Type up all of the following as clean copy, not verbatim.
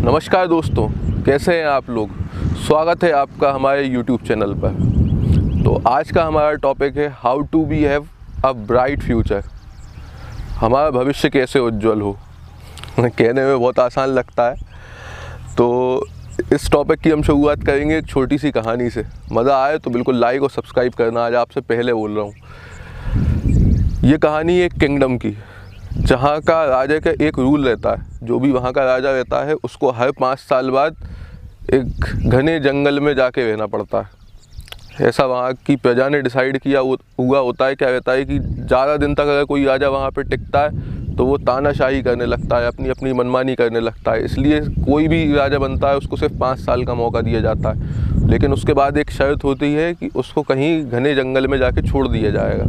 नमस्कार दोस्तों, कैसे हैं आप लोग। स्वागत है आपका हमारे YouTube चैनल पर। तो आज का हमारा टॉपिक है how to be have a bright future. हमारा भविष्य कैसे उज्जवल हो। कहने में बहुत आसान लगता है। तो इस टॉपिक की हम शुरुआत करेंगे एक छोटी सी कहानी से। मज़ा आए तो बिल्कुल लाइक और सब्सक्राइब करना। आज आपसे पहले बोल रहा हूँ। ये कहानी एक किंगडम की, जहाँ का राजा का एक रूल रहता है। जो भी वहाँ का राजा रहता है उसको हर 5 साल बाद एक घने जंगल में जाके रहना पड़ता है। ऐसा वहाँ की प्रजा ने डिसाइड किया हुआ होता है। क्या रहता है कि ज़्यादा दिन तक अगर कोई राजा वहाँ पे टिकता है तो वो तानाशाही करने लगता है, अपनी अपनी मनमानी करने लगता है। इसलिए कोई भी राजा बनता है उसको सिर्फ 5 साल का मौका दिया जाता है। लेकिन उसके बाद एक शर्त होती है कि उसको कहीं घने जंगल में जाके छोड़ दिया जाएगा।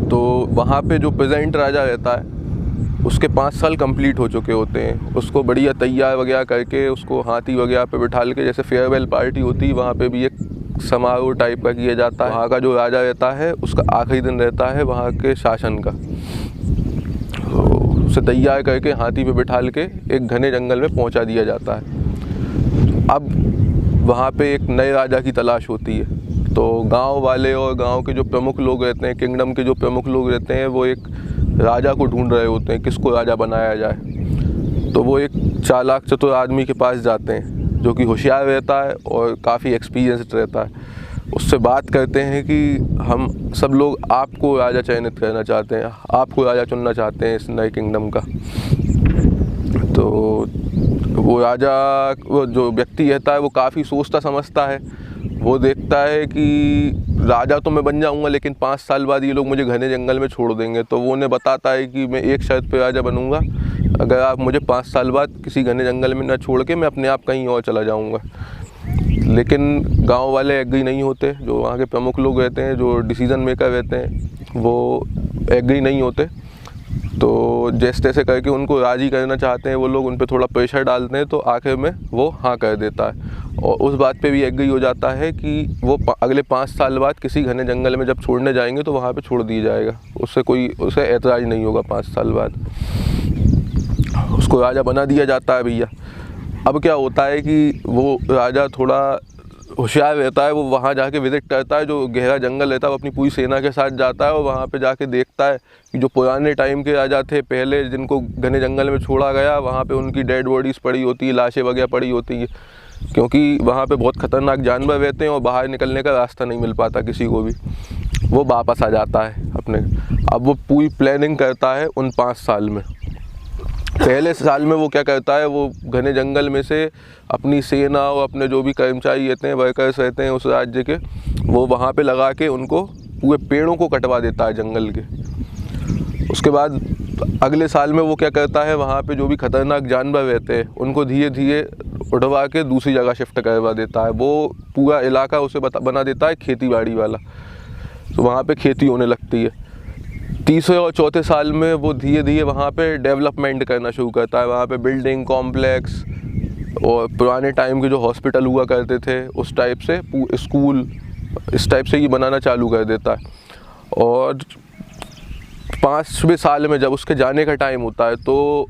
तो वहाँ पे जो प्रेजेंट राजा रहता है उसके 5 साल कंप्लीट हो चुके होते हैं। उसको बढ़िया तैयार वगैरह करके उसको हाथी वगैरह पे बिठाल के, जैसे फेयरवेल पार्टी होती है वहाँ पे भी एक समारोह टाइप का किया जाता है। वहाँ का जो राजा रहता है उसका आखिरी दिन रहता है वहाँ के शासन का। तो उसे तैयार करके हाथी पे बिठाल के एक घने जंगल में पहुँचा दिया जाता है। अब वहाँ पे एक नए राजा की तलाश होती है। तो गांव वाले और गांव के जो प्रमुख लोग रहते हैं, किंगडम के जो प्रमुख लोग रहते हैं, वो एक राजा को ढूंढ रहे होते हैं, किसको राजा बनाया जाए। तो वो एक चालाक चतुर आदमी के पास जाते हैं जो कि होशियार रहता है और काफ़ी एक्सपीरियंस्ड रहता है। उससे बात करते हैं कि हम सब लोग आपको राजा चयनित करना चाहते हैं, आपको राजा चुनना चाहते हैं इस नए किंगडम का। तो वो राजा, वो जो व्यक्ति रहता है वो काफ़ी सोचता समझता है। वो देखता है कि राजा तो मैं बन जाऊंगा लेकिन 5 साल बाद ये लोग मुझे घने जंगल में छोड़ देंगे। तो वो उन्हें बताता है कि मैं एक शर्त पे राजा बनूंगा, अगर आप मुझे 5 साल बाद किसी घने जंगल में ना छोड़ के मैं अपने आप कहीं और चला जाऊंगा। लेकिन गांव वाले एग्री नहीं होते। जो वहाँ के प्रमुख लोग रहते हैं, जो डिसीज़न मेकर रहते हैं, वो एग्री नहीं होते। तो जैसे तैसे करके उनको राज़ी करना चाहते हैं वो लोग, उन पर थोड़ा प्रेशर डालते हैं। तो आखिर में वो हाँ कर देता है और उस बात पे भी एग्री हो जाता है कि वो अगले 5 साल बाद किसी घने जंगल में जब छोड़ने जाएंगे तो वहाँ पे छोड़ दिया जाएगा। उसे एतराज़ नहीं होगा। 5 साल बाद उसको राजा बना दिया जाता है भैया। अब क्या होता है कि वो राजा थोड़ा होशियार रहता है। वो वहाँ जाके विज़िट करता है, जो गहरा जंगल रहता है, वो अपनी पूरी सेना के साथ जाता है और वहाँ पे जाके देखता है कि जो पुराने टाइम के राजा थे पहले, जिनको घने जंगल में छोड़ा गया, वहाँ पे उनकी डेड बॉडीज़ पड़ी होती है, लाशें वगैरह पड़ी होती है। क्योंकि वहाँ पे बहुत ख़तरनाक जानवर रहते हैं और बाहर निकलने का रास्ता नहीं मिल पाता किसी को भी। वो वापस आ जाता है अपने। अब वो पूरी प्लानिंग करता है उन 5 साल में। पहले साल में वो क्या करता है, वो घने जंगल में से अपनी सेना और अपने जो भी कर्मचारी रहते हैं, वर्कर्स रहते हैं उस राज्य के, वो वहाँ पे लगा के उनको पूरे पेड़ों को कटवा देता है जंगल के। उसके बाद अगले साल में वो क्या करता है, वहाँ पे जो भी खतरनाक जानवर रहते हैं उनको धीरे धीरे उठवा के दूसरी जगह शिफ्ट करवा देता है। वो पूरा इलाका उसे बना देता है खेती बाड़ी वाला। तो वहाँ पे खेती होने लगती है। तीसरे और चौथे साल में वो धीरे धीरे वहाँ पे डेवलपमेंट करना शुरू करता है। वहाँ पे बिल्डिंग कॉम्प्लेक्स और पुराने टाइम के जो हॉस्पिटल हुआ करते थे उस टाइप से, स्कूल, इस टाइप से ये बनाना चालू कर देता है। और 5वें साल में जब उसके जाने का टाइम होता है तो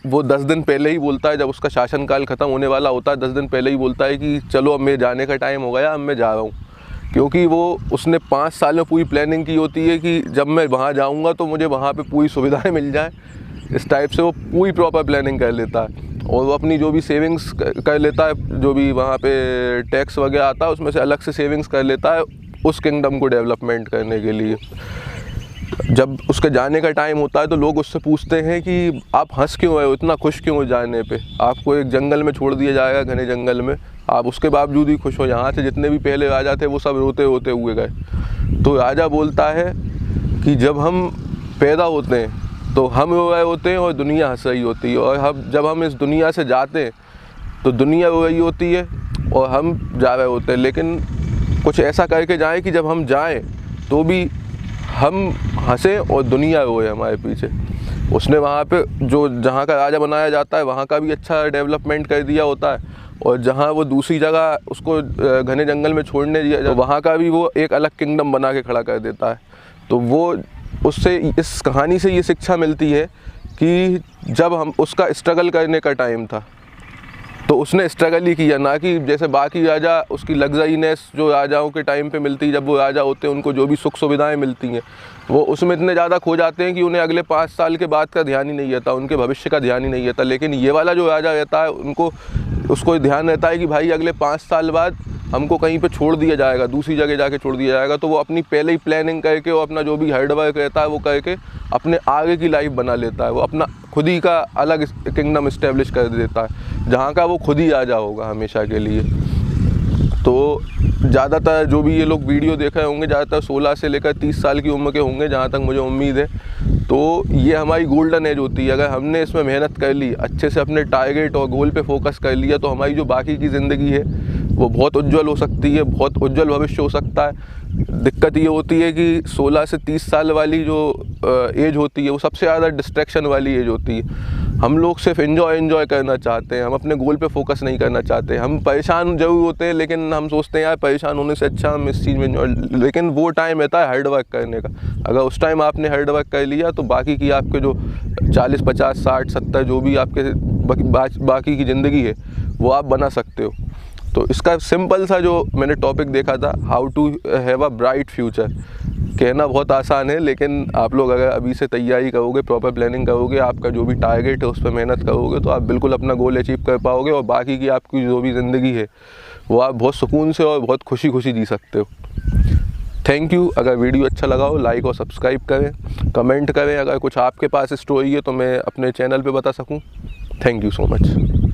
वो 10 दिन पहले ही बोलता है, जब उसका शासनकाल ख़त्म होने वाला होता है 10 दिन पहले ही बोलता है कि चलो अब मेरे जाने का टाइम हो गया, अब मैं जा रहा हूँ। क्योंकि उसने 5 साल में पूरी प्लानिंग की होती है कि जब मैं वहाँ जाऊँगा तो मुझे वहाँ पे पूरी सुविधाएं मिल जाएं। इस टाइप से वो पूरी प्रॉपर प्लानिंग कर लेता है और वो अपनी जो भी सेविंग्स कर लेता है, जो भी वहाँ पे टैक्स वगैरह आता है उसमें से अलग से सेविंग्स कर लेता है उस किंगडम को डेवलपमेंट करने के लिए। जब उसके जाने का टाइम होता है तो लोग उससे पूछते हैं कि आप हंस क्यों रहे हो, इतना खुश क्यों हो जाने पे, आपको एक जंगल में छोड़ दिया जाएगा, घने जंगल में, आप उसके बावजूद ही खुश हो। यहाँ से जितने भी पहले राजा थे वो सब रोते रोते हुए गए। तो राजा बोलता है कि जब हम पैदा होते हैं तो हम रो रहे होते हैं और दुनिया हंस रही होती है, और जब हम इस दुनिया से जाते हैं तो दुनिया रो रही होती है और हम जा रहे होते हैं। लेकिन कुछ ऐसा करके जाएं कि जब हम जाएं तो भी हम हंसें और दुनिया रोए हमारे पीछे। उसने वहाँ पे जो जहाँ का राजा बनाया जाता है वहाँ का भी अच्छा डेवलपमेंट कर दिया होता है, और जहाँ वो दूसरी जगह उसको घने जंगल में छोड़ने दिया तो वहाँ का भी वो एक अलग किंगडम बना के खड़ा कर देता है। तो वो उससे इस कहानी से ये शिक्षा मिलती है कि जब हम उसका स्ट्रगल करने का टाइम था तो उसने स्ट्रगल ही किया, ना कि जैसे बाकी राजा उसकी लग्जरीनेस जो राजाओं के टाइम पे मिलती है, जब वो राजा होते हैं उनको जो भी सुख सुविधाएं मिलती हैं वो उसमें इतने ज़्यादा खो जाते हैं कि उन्हें अगले 5 साल के बाद का ध्यान ही नहीं रहता, उनके भविष्य का ध्यान ही नहीं रहता। लेकिन ये वाला जो राजा रहता है उसको ध्यान रहता है कि भाई अगले 5 साल बाद हमको कहीं पे छोड़ दिया जाएगा, दूसरी जगह जाके छोड़ दिया जाएगा, तो वो अपनी पहले ही प्लानिंग करके और अपना जो भी हार्डवर्क रहता है वो करके अपने आगे की लाइफ बना लेता है। वो अपना खुद ही का अलग किंगडम इस्टेब्लिश कर देता है जहाँ का वो खुद ही राजा होगा हमेशा के लिए। तो ज़्यादातर जो भी ये लोग वीडियो देख रहे होंगे ज़्यादातर 16 से लेकर 30 साल की उम्र के होंगे, जहाँ तक मुझे उम्मीद है। तो ये हमारी गोल्डन एज होती है। अगर हमने इसमें मेहनत कर ली, अच्छे से अपने टारगेट और गोल पे फोकस कर लिया, तो हमारी जो बाकी की ज़िंदगी है वो बहुत उज्जवल हो सकती है, बहुत उज्जवल भविष्य हो सकता है। दिक्कत ये होती है कि 16 से 30 साल वाली जो एज होती है वो सबसे ज़्यादा डिस्ट्रैक्शन वाली एज होती है। हम लोग सिर्फ एंजॉय करना चाहते हैं, हम अपने गोल पे फोकस नहीं करना चाहते। हम परेशान जरूर होते हैं लेकिन हम सोचते हैं यार परेशान होने से अच्छा हम इस चीज़ में एंजॉय, लेकिन वो टाइम रहता है हार्ड वर्क करने का। अगर उस टाइम आपने हार्ड वर्क कर लिया तो बाकी की आपके जो 40, 50, 60, 70 जो भी आपके बाकी की ज़िंदगी है वो आप बना सकते हो। तो इसका सिंपल सा जो मैंने टॉपिक देखा था, how to have a bright future, कहना बहुत आसान है लेकिन आप लोग अगर अभी से तैयारी करोगे, प्रॉपर प्लानिंग करोगे, आपका जो भी टारगेट है उस पर मेहनत करोगे तो आप बिल्कुल अपना गोल अचीव कर पाओगे और बाकी की आपकी जो भी ज़िंदगी है वो आप बहुत सुकून से और बहुत खुशी जी सकते हो। Thank you. अगर वीडियो अच्छा लगा हो लाइक और सब्सक्राइब करें, कमेंट करें। अगर कुछ आपके पास स्टोरी है तो मैं अपने चैनल पे बता सकूं। Thank you so much.